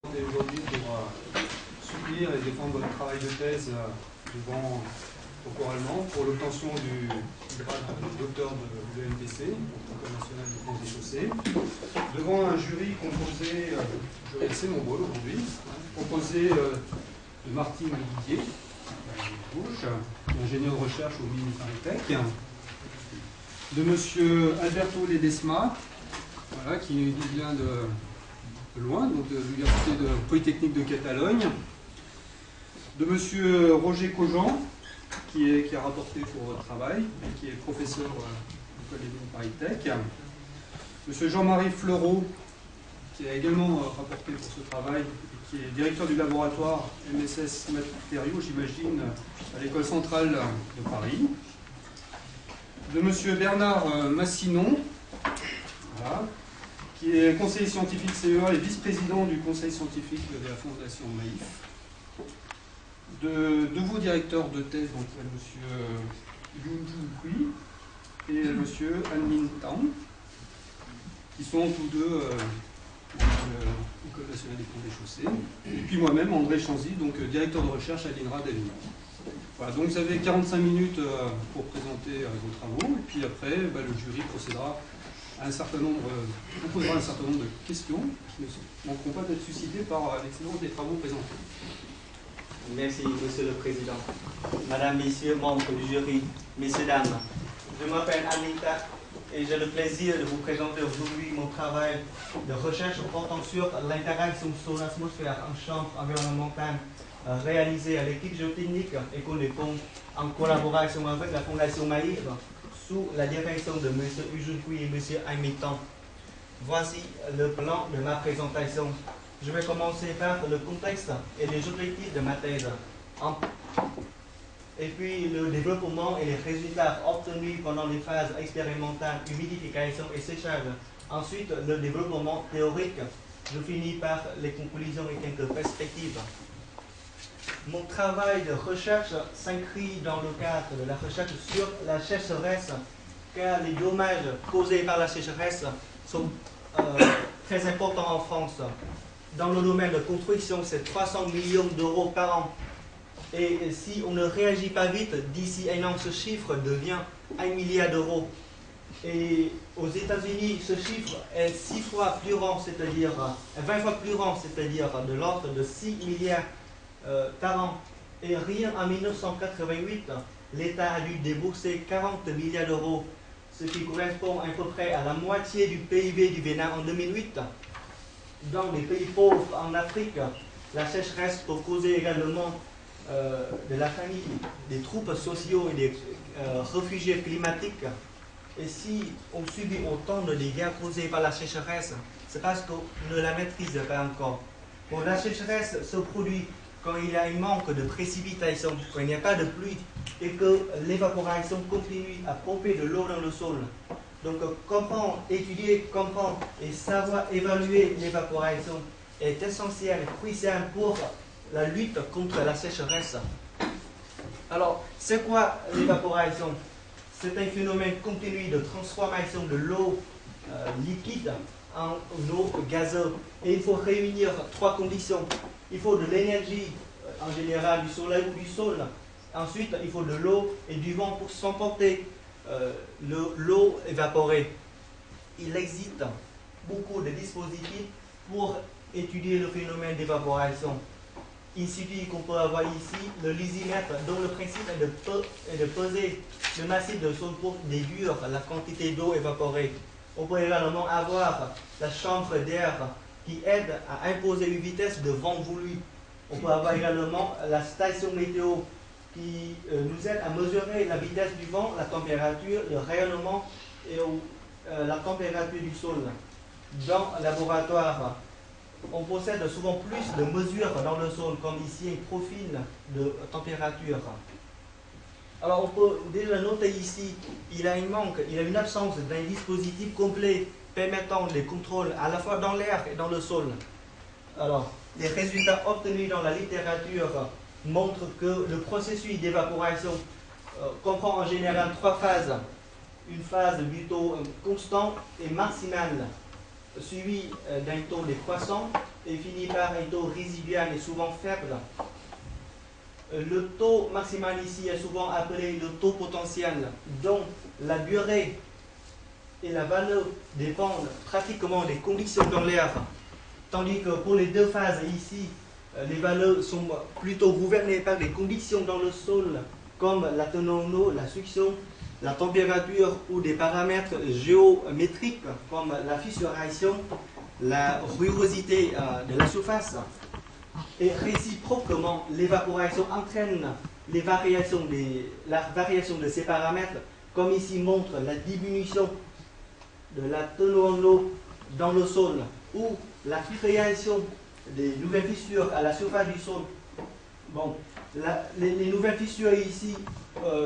Aujourd'hui pour soutenir et défendre votre travail de thèse devant oralement pour l'obtention du grade de docteur de l'ENPC, École nationale des ponts et chaussées, devant un jury composé, jury assez nombreux aujourd'hui, composé de Martine Didier, gauche, ingénieur de recherche au MIN Paris-Tech, de monsieur Alberto Ledesma, voilà, qui vient de loin, donc de l'Université Polytechnique de Catalogne, de monsieur Roger Cogent, qui a rapporté pour votre travail, et qui est professeur de l'École des Mines Paris-Tech, monsieur Jean-Marie Fleureau, qui a également rapporté pour ce travail, et qui est directeur du laboratoire MSS Matériaux, j'imagine, à l'École centrale de Paris, de monsieur Bernard Massinon, voilà, qui est conseiller scientifique CEA et vice-président du conseil scientifique de la Fondation Maïf. De vos directeurs de thèse, donc M. Yoon-Joo Kui et M. An-Min Tang, qui sont tous deux de l'École nationale des ponts et chaussées. Et puis moi-même, André Chanzy, donc directeur de recherche à l'INRA d'Avignon. Voilà, donc vous avez 45 minutes pour présenter vos travaux, et puis après, le jury procédera à un certain nombre, vous posera un certain nombre de questions qui ne manqueront pas d'être suscitées par l'excellence des travaux présentés. Merci, Monsieur le Président. Madame, Messieurs, membres du jury, Messieurs, Dames, je m'appelle Anita et j'ai le plaisir de vous présenter aujourd'hui mon travail de recherche portant sur l'interaction sol-atmosphère en chambre environnementale réalisé à l'équipe géotechnique École des Ponts en collaboration avec la Fondation Maïf sous la direction de M. Yoon-Joo et M. An-Min Tang. Voici le plan de ma présentation. Je vais commencer par le contexte et les objectifs de ma thèse, et puis le développement et les résultats obtenus pendant les phases expérimentales, humidification et séchage. Ensuite, le développement théorique. Je finis par les conclusions et quelques perspectives. Mon travail de recherche s'inscrit dans le cadre de la recherche sur la sécheresse, car les dommages causés par la sécheresse sont très importants en France. Dans le domaine de construction, c'est 300 millions d'euros par an. Et si on ne réagit pas vite, d'ici un an, ce chiffre devient 1 milliard d'euros. Et aux États-Unis, ce chiffre est 6 fois plus grand, c'est-à-dire 20 fois plus grand, c'est-à-dire de l'ordre de 6 milliards par an. Et rien en 1988, l'État a dû débourser 40 milliards d'euros, ce qui correspond à peu près à la moitié du PIB du Bénin en 2008. Dans les pays pauvres en Afrique, la sécheresse peut causer également de la famine, des troubles sociaux et des réfugiés climatiques. Et si on subit autant de dégâts causés par la sécheresse, c'est parce qu'on ne la maîtrise pas encore. Bon, la sécheresse se produit quand il y a un manque de précipitation, quand il n'y a pas de pluie et que l'évaporation continue à pomper de l'eau dans le sol. Donc, étudier, comprendre et savoir évaluer l'évaporation est essentiel, crucial pour la lutte contre la sécheresse. Alors, c'est quoi l'évaporation? C'est un phénomène continu de transformation de l'eau liquide en eau gazeuse. Et il faut réunir 3 conditions. Il faut de l'énergie, en général du soleil ou du sol. Ensuite, il faut de l'eau et du vent pour s'emporter l'eau évaporée. Il existe beaucoup de dispositifs pour étudier le phénomène d'évaporation. Il suffit qu'on peut avoir ici le lysimètre, dont le principe est de peser le massif de sol pour déduire la quantité d'eau évaporée. On peut également avoir la chambre d'air qui aide à imposer une vitesse de vent voulu. On peut avoir également la station météo qui nous aide à mesurer la vitesse du vent, la température, le rayonnement et la température du sol. Dans le laboratoire, on possède souvent plus de mesures dans le sol, comme ici un profil de température. Alors on peut déjà noter ici, il y a une absence d'un dispositif complet permettant les contrôles à la fois dans l'air et dans le sol. Alors, les résultats obtenus dans la littérature montrent que le processus d'évaporation comprend en général 3 phases. Une phase plutôt constante et maximale, suivie d'un taux décroissant, et finit par un taux résiduel et souvent faible. Le taux maximal ici est souvent appelé le taux potentiel, dont la durée et la valeur dépendent pratiquement des conditions dans l'air, tandis que pour les deux phases ici, les valeurs sont plutôt gouvernées par les conditions dans le sol, comme la teneur en eau, la succion, la température ou des paramètres géométriques comme la fissuration, la rugosité de la surface. Et réciproquement, l'évaporation entraîne la variation de ces paramètres, comme ici montre la diminution de la teneur en eau dans le sol ou la création des nouvelles fissures à la surface du sol. Bon, les nouvelles fissures ici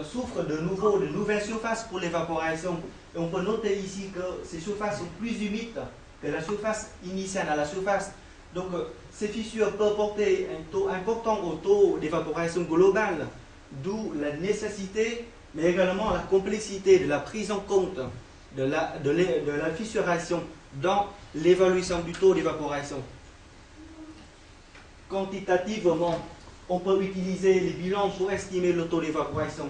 souffrent de nouveau de nouvelles surfaces pour l'évaporation. Et on peut noter ici que ces surfaces sont plus humides que la surface initiale à la surface. Donc, ces fissures peuvent porter un taux important au taux d'évaporation globale, d'où la nécessité, mais également la complexité de la prise en compte de la fissuration dans l'évaluation du taux d'évaporation. Quantitativement, on peut utiliser les bilans pour estimer le taux d'évaporation.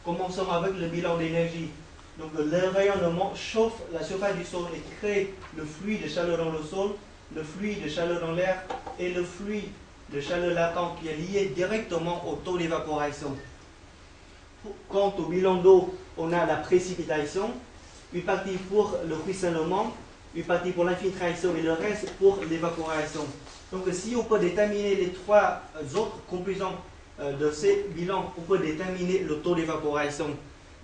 Commençons avec le bilan d'énergie. Donc, le rayonnement chauffe la surface du sol et crée le fluide de chaleur dans le sol, le fluide de chaleur dans l'air et le fluide de chaleur latent qui est lié directement au taux d'évaporation. Quant au bilan d'eau, on a la précipitation, une partie pour le ruissellement, une partie pour l'infiltration et le reste pour l'évaporation. Donc si on peut déterminer les trois autres composants de ces bilans, on peut déterminer le taux d'évaporation.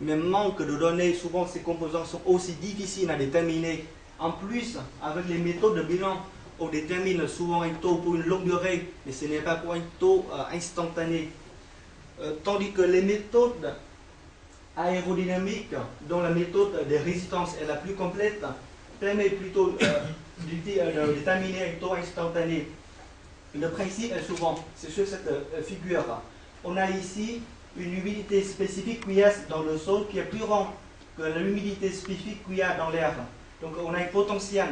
Mais manque de données, souvent ces composants sont aussi difficiles à déterminer. En plus, avec les méthodes de bilan, on détermine souvent un taux pour une longue durée, mais ce n'est pas pour un taux instantané. Tandis que les méthodes aérodynamiques, dont la méthode de résistance est la plus complète, permet plutôt de déterminer un taux instantané. Le principe est souvent, c'est sur cette figure, on a ici une humidité spécifique QS dans le sol qui est plus grande que l'humidité spécifique QA dans l'air. Donc on a un potentiel.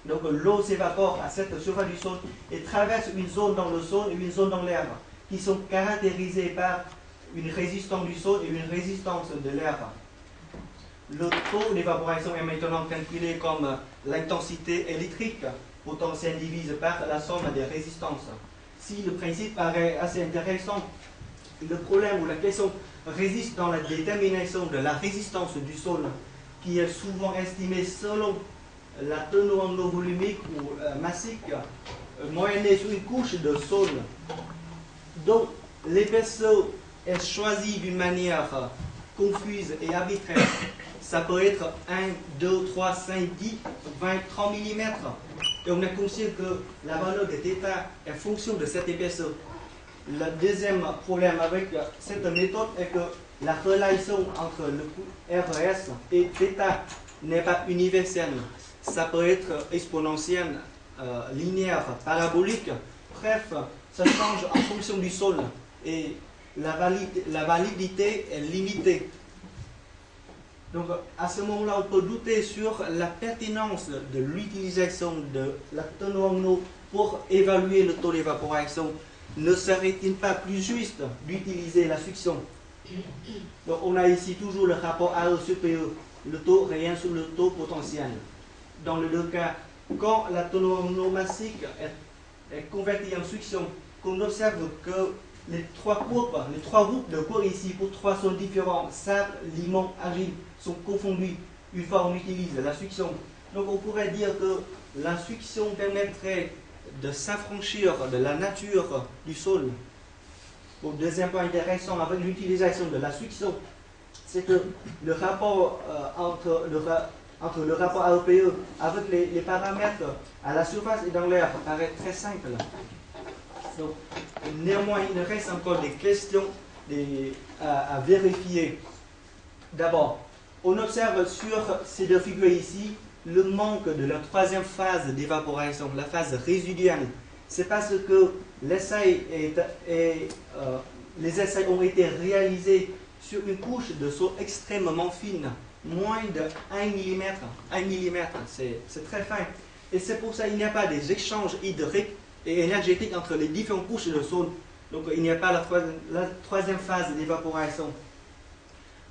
Donc l'eau s'évapore à cette surface du sol et traverse une zone dans le sol et une zone dans l'air qui sont caractérisées par une résistance du sol et une résistance de l'air. Le taux d'évaporation est maintenant calculé comme l'intensité électrique, potentiel divisé par la somme des résistances. Si le principe paraît assez intéressant, le problème ou la question résiste dans la détermination de la résistance du sol, qui est souvent estimée selon la teneur en eau volumique ou massique moyennée sur une couche de sol. Donc, l'épaisseur est choisie d'une manière confuse et arbitraire. Ça peut être 1, 2, 3, 5, 10, 20, 30 mm. Et on est conscient que la valeur de θ est fonction de cette épaisseur. Le deuxième problème avec cette méthode est que la relation entre le coût RS et θ n'est pas universelle. Ça peut être exponentielle, linéaire, parabolique. Bref, ça change en fonction du sol et la validité est limitée. Donc à ce moment-là, on peut douter sur la pertinence de l'utilisation de la teneur en eau pour évaluer le taux d'évaporation. Ne serait-il pas plus juste d'utiliser la succion? Donc on a ici toujours le rapport AE sur PE, le taux réel sur le taux potentiel. Dans les deux cas, quand la teneur en eau massique est convertie en succion, qu'on observe que les trois groupes de courbes ici pour trois sols différents, sable, limon, argile, sont confondus une fois on utilise la succion. Donc on pourrait dire que la succion permettrait de s'affranchir de la nature du sol. Au deuxième point intéressant avec l'utilisation de la succion, c'est que le rapport entre le rapport AEPE avec les paramètres à la surface et dans l'air paraît très simple. Donc, néanmoins, il reste encore des questions à vérifier. D'abord, on observe sur ces deux figures ici le manque de la troisième phase d'évaporation, la phase résiduelle. C'est parce que les essais ont été réalisés sur une couche de sol extrêmement fine, moins de 1 mm. 1 mm, c'est très fin. Et c'est pour ça qu'il n'y a pas des échanges hydriques et énergétiques entre les différentes couches de zone. Donc il n'y a pas la troisième phase d'évaporation.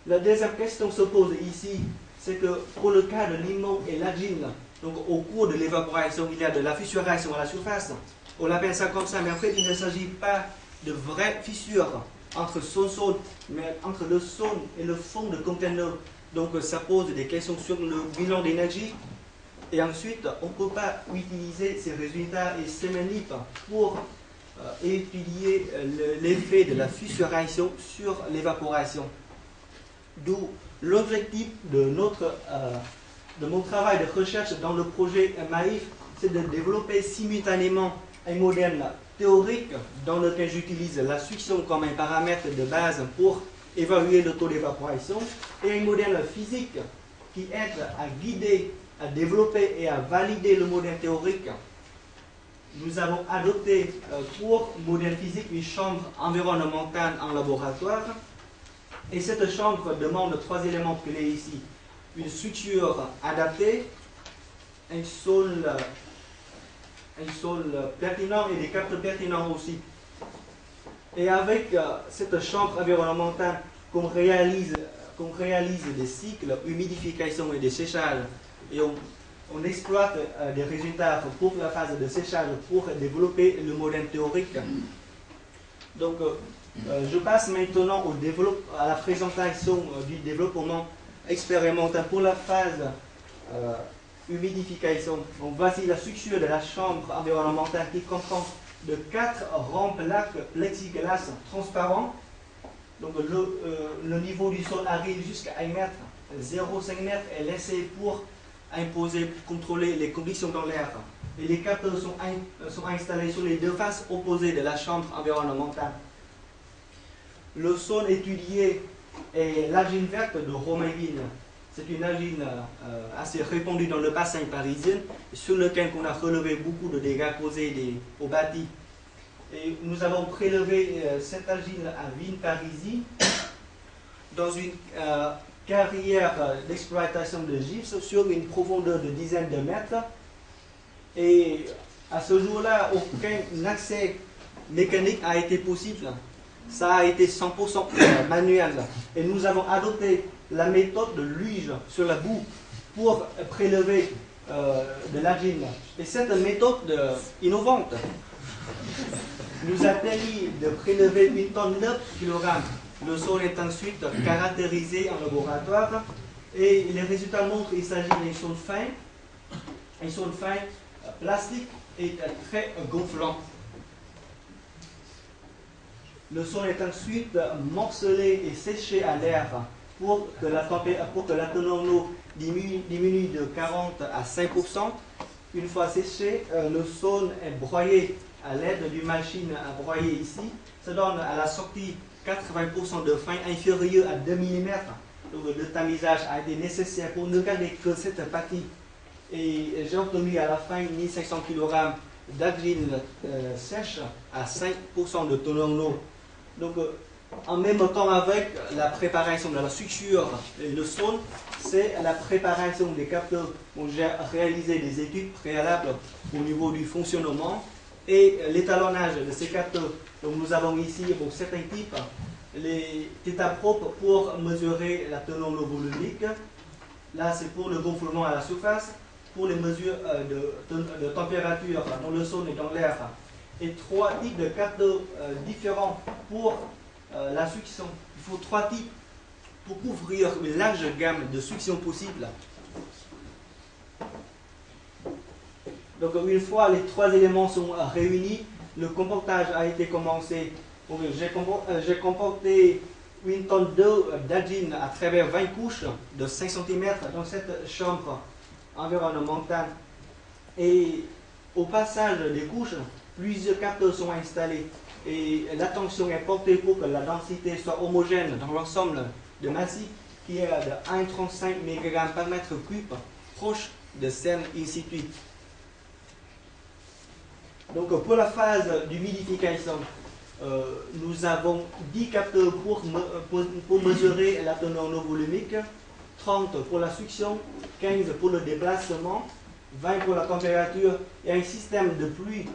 La deuxième question se pose ici, c'est que pour le cas de limon et l'argile, donc au cours de l'évaporation, il y a de la fissuration à la surface. On l'appelle ça comme ça, mais en fait il ne s'agit pas de vraies fissures entre zone, mais entre le sol et le fond de conteneur. Donc ça pose des questions sur le bilan d'énergie. Et ensuite, on ne peut pas utiliser ces résultats et ces manips pour étudier l'effet de la fissuration sur l'évaporation. D'où l'objectif de mon travail de recherche dans le projet MAIF, c'est de développer simultanément un modèle théorique dans lequel j'utilise la succion comme un paramètre de base pour évaluer le taux d'évaporation et un modèle physique qui aide à guider, à développer et à valider le modèle théorique. Nous avons adopté pour modèle physique une chambre environnementale en laboratoire. Et cette chambre demande 3 éléments clés ici. Une structure adaptée, un sol pertinent et des capteurs pertinents aussi. Et avec cette chambre environnementale qu'on réalise des cycles, humidification et de séchage, et on exploite des résultats pour la phase de séchage pour développer le modèle théorique. Donc, je passe maintenant à la présentation du développement expérimental pour la phase humidification. Donc, voici la structure de la chambre environnementale qui comprend de 4 rampes plexiglas transparents. Donc, le niveau du sol arrive jusqu'à 1 mètre, 0,5 mètre est laissé pour contrôler les conditions dans l'air. Et les capteurs sont installés sur les deux faces opposées de la chambre environnementale. Le sol étudié est l'argile verte de Romainville. C'est une argile assez répandue dans le bassin parisien, sur lequel on a relevé beaucoup de dégâts causés aux bâtis. Et nous avons prélevé cette argile à Ville-Parisis dans une carrière d'exploitation de gypse sur une profondeur de dizaines de mètres. Et à ce jour-là, aucun accès mécanique a été possible. Ça a été 100% manuel. Et nous avons adopté la méthode de luge sur la boue pour prélever de l'argile. Et cette méthode innovante nous a permis de prélever 1 tonne 9 kg. Le sol est ensuite caractérisé en laboratoire et les résultats montrent qu'il s'agit d'un sol fin, plastique et très gonflant. Le sol est ensuite morcelé et séché à l'air pour que la teneur en eau diminue de 40 à 5%. Une fois séché, le sol est broyé à l'aide d'une machine à broyer ici. Ça donne à la sortie 80% de fin inférieur à 2 mm. Donc le tamisage a été nécessaire pour ne garder que cette partie. Et j'ai obtenu à la fin 1500 kg d'argile sèche à 5% de teneur en eau. Donc en même temps avec la préparation de la structure et le sol, c'est la préparation des capteurs. Donc j'ai réalisé des études préalables au niveau du fonctionnement et l'étalonnage de ces capteurs. Donc nous avons ici pour certains types les états propres pour mesurer la teneur en eau volumique. Là c'est pour le gonflement à la surface, pour les mesures de température dans le sol et dans l'air. Et 3 types de capteurs différents pour la succion. Il faut 3 types pour couvrir une large gamme de succion possible. Donc une fois les 3 éléments sont réunis, le comportage a été commencé. J'ai comporté 1 tonne d'eau d'argile à travers 20 couches de 5 cm dans cette chambre environnementale. Et au passage des couches, plusieurs capteurs sont installés et l'attention est portée pour que la densité soit homogène dans l'ensemble de massif qui est de 1,35 mg par mètre cube, proche de celle in situ. Donc pour la phase d'humidification, nous avons 10 capteurs pour mesurer la teneur en eau volumique, 30 pour la succion, 15 pour le déplacement, 20 pour la température et un système de pluie